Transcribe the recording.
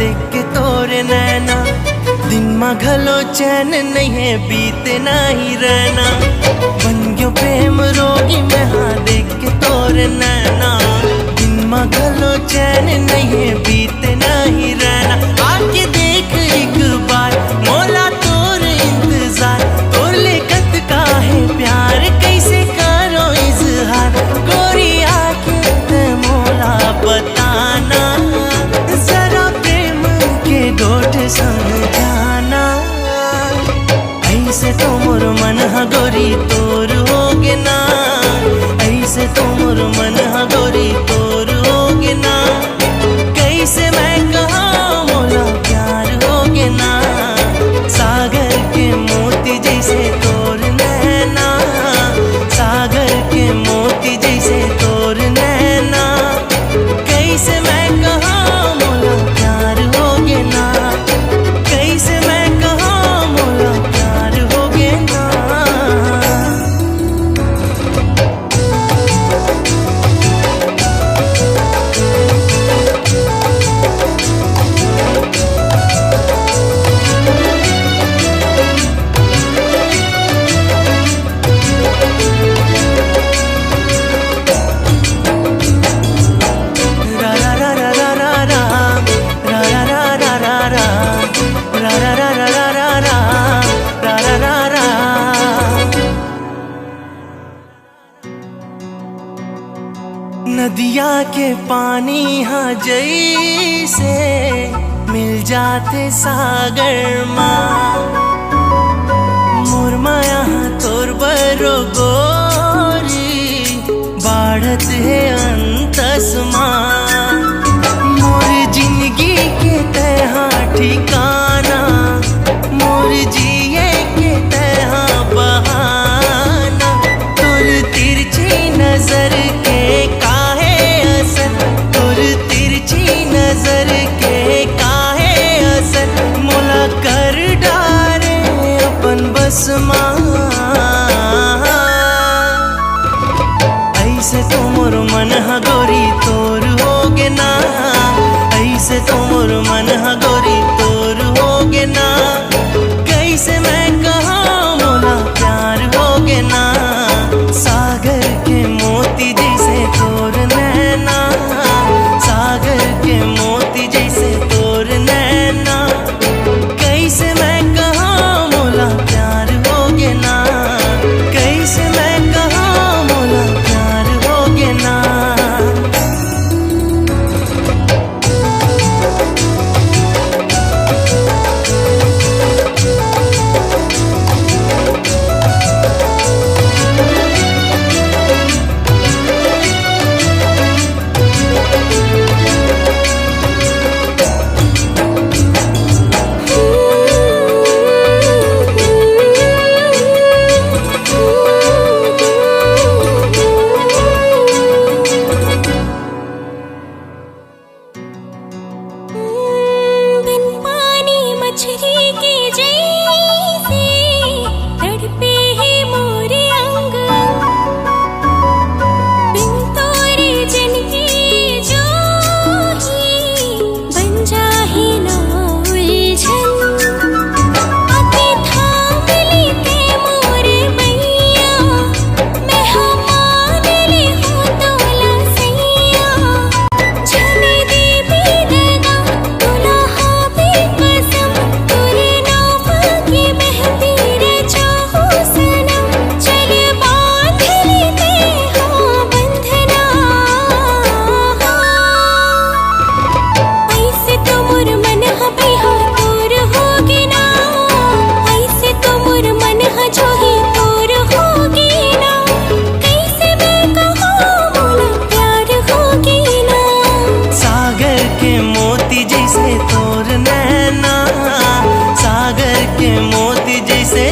देख के तोरे नैना, दिन में घलो चैन नहीं है, बीते नहीं रहना। बन गयो प्रेम रोगी मैं हाँ देख के तोरे नैना, दिन में घलो चैन नहीं है, बीते नहीं रहना। आके देख एक बार मोला तोर इंतजार, तोर लेकत का है प्यार कैसे करो इजहार। गोरी आके ते मोला बताना, जरा प्रेम के गोट समझाना। ऐसे तो मोर मन हा गोरी तोर होगे ना, ऐसे तो मोर मन हा गोरी तोर होगे ना। कैसे मैं कहा मोला प्यार होगे ना, सागर के मोती जैसे तोर नैना, सागर के मोती जैसे तोर नैना। कैसे मैं कहा मोला प्यार होगे ना, कैसे मैं कहा मोला प्यार होगे ना। नदिया के पानी हाँ जैसे मिल जाते सागर माँ, मोर माया तोर बरो गोरी बाढ़त है अंतस माँ। मोर जिंदगी के तहा ठिकाना, मोर जिए के तहा बहाना। तोर तिरछी नजर के नजर के काहे असर, मोला कर डारे अपन बस माँ। ऐसे तो मोर मन हा गोरी तोर होगे ना, ऐसे तो मोर मन हा गोरी तोर होगे ना। कैसे मैं कहा मोला प्यार होगे ना, सागर के मोती जैसे तोर नैना, सागर के मोती जैसे तोर नैना। कैसे मैं कहा मोला प्यार होगे ना, कैसे मैं कहा मोला प्यार होगे ना। जैसे तोर नैना, सागर के मोती जैसे